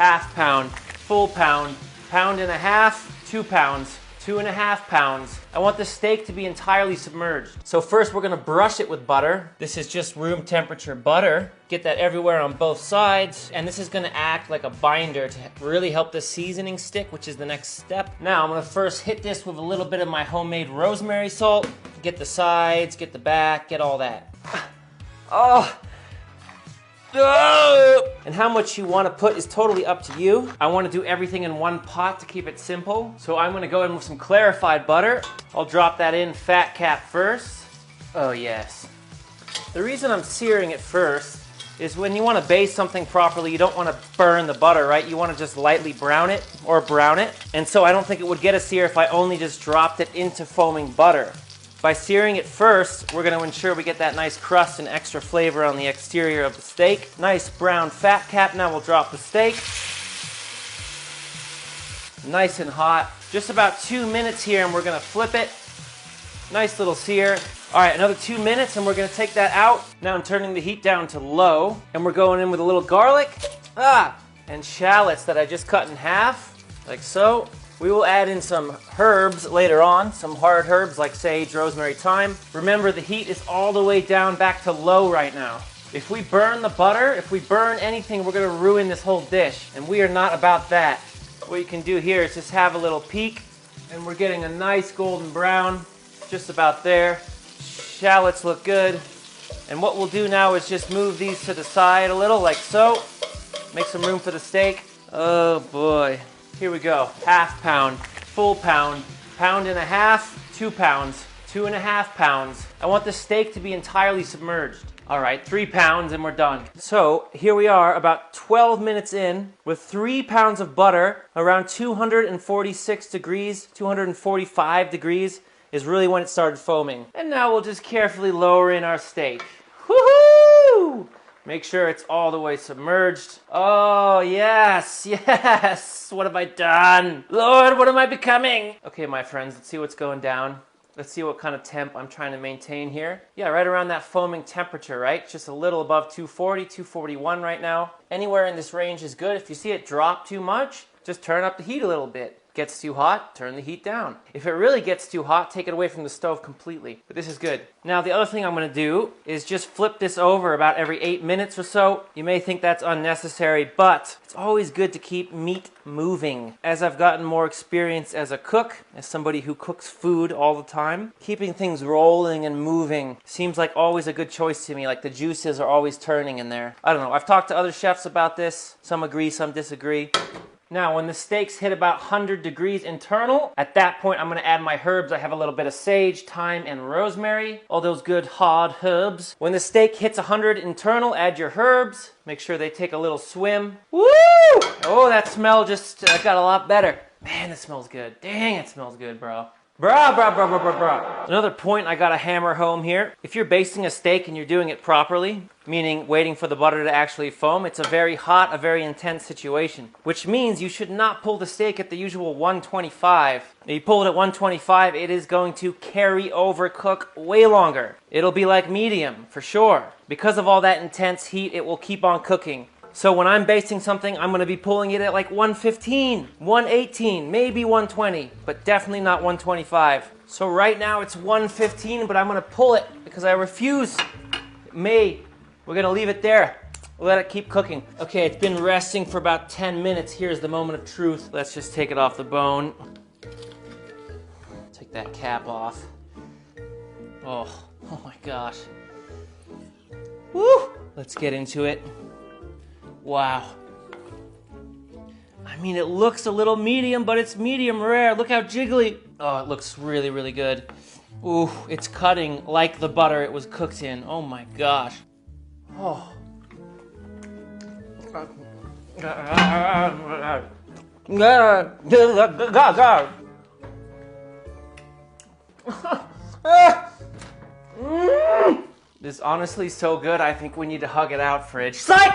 half pound, full pound, pound and a half, 2 pounds, 2.5 pounds. I want the steak to be entirely submerged. So first we're gonna brush it with butter. This is just room temperature butter. Get that everywhere on both sides. And this is gonna act like a binder to really help the seasoning stick, which is the next step. Now I'm gonna first hit this with a little bit of my homemade rosemary salt. Get the sides, get the back, get all that. Oh. And how much you want to put is totally up to you. I want to do everything in one pot to keep it simple. So I'm going to go in with some clarified butter. I'll drop that in, fat cap first. Oh yes. The reason I'm searing it first is when you want to baste something properly, you don't want to burn the butter, right? You want to just lightly brown it or brown it. And so I don't think it would get a sear if I only just dropped it into foaming butter. By searing it first, we're going to ensure we get that nice crust and extra flavor on the exterior of the steak. Nice brown fat cap. Now we'll drop the steak. Nice and hot. Just about 2 minutes here and we're going to flip it. Nice little sear. All right, another 2 minutes and we're going to take that out. Now I'm turning the heat down to low and we're going in with a little garlic and shallots that I just cut in half, like so. We will add in some herbs later on, some hard herbs like sage, rosemary, thyme. Remember, the heat is all the way down back to low right now. If we burn the butter, if we burn anything, we're gonna ruin this whole dish, and we are not about that. What you can do here is just have a little peek, and we're getting a nice golden brown, just about there. Shallots look good. And what we'll do now is just move these to the side a little, like so. Make some room for the steak. Oh boy. Here we go, half pound, full pound, pound and a half, 2 pounds, 2.5 pounds. I want the steak to be entirely submerged. All right, 3 pounds and we're done. So here we are about 12 minutes in with 3 pounds of butter, around 246 degrees, 245 degrees is really when it started foaming. And now we'll just carefully lower in our steak. Woohoo! Make sure it's all the way submerged. Oh, yes, yes. What have I done? Lord, what am I becoming? Okay, my friends, let's see what's going down. Let's see what kind of temp I'm trying to maintain here. Yeah, right around that foaming temperature, right? Just a little above 240, 241 right now. Anywhere in this range is good. If you see it drop too much, just turn up the heat a little bit. Gets too hot, turn the heat down. If it really gets too hot, take it away from the stove completely. But this is good. Now the other thing I'm gonna do is just flip this over about every 8 minutes or so. You may think that's unnecessary, but it's always good to keep meat moving. As I've gotten more experience as a cook, as somebody who cooks food all the time, keeping things rolling and moving seems like always a good choice to me, like the juices are always turning in there. I don't know, I've talked to other chefs about this. Some agree, some disagree. Now, when the steaks hit about 100 degrees internal, at that point I'm gonna add my herbs. I have a little bit of sage, thyme, and rosemary. All those good hard herbs. When the steak hits 100 internal, add your herbs. Make sure they take a little swim. Woo! Oh, that smell just got a lot better. Man, it smells good. Dang, it smells good, bro. Bruh. Another point I gotta hammer home here. If you're basting a steak and you're doing it properly, meaning waiting for the butter to actually foam, it's a very hot, a very intense situation. Which means you should not pull the steak at the usual 125. If you pull it at 125, it is going to carry over cook way longer. It'll be like medium, for sure. Because of all that intense heat, it will keep on cooking. So when I'm basting something, I'm gonna be pulling it at like 115, 118, maybe 120, but definitely not 125. So right now it's 115, but I'm gonna pull it because I refuse. We're gonna leave it there. Let it keep cooking. Okay, it's been resting for about 10 minutes. Here's the moment of truth. Let's just take it off the bone. Take that cap off. Oh my gosh. Woo! Let's get into it. Wow. I mean, it looks a little medium, but it's medium rare. Look how jiggly. Oh, it looks really, really good. Ooh, it's cutting like the butter it was cooked in. Oh my gosh. Oh. This is honestly so good, I think we need to hug it out, fridge. Psych!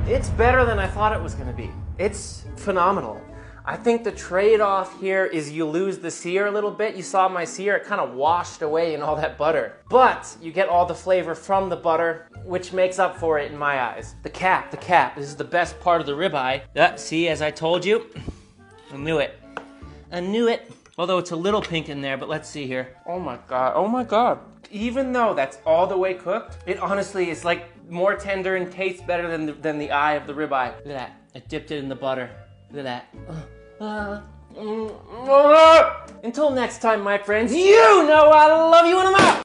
It's better than I thought it was gonna be. It's phenomenal. I think the trade-off here is you lose the sear a little bit. You saw my sear, it kind of washed away in all that butter. But you get all the flavor from the butter, which makes up for it in my eyes. The cap. This is the best part of the ribeye. See, as I told you, I knew it. Although it's a little pink in there, but let's see here. Oh my God. Even though that's all the way cooked, it honestly is like more tender and tastes better than the eye of the ribeye. Look at that, I dipped it in the butter. Look at that. Until next time, my friends, you know I love you and I'm out!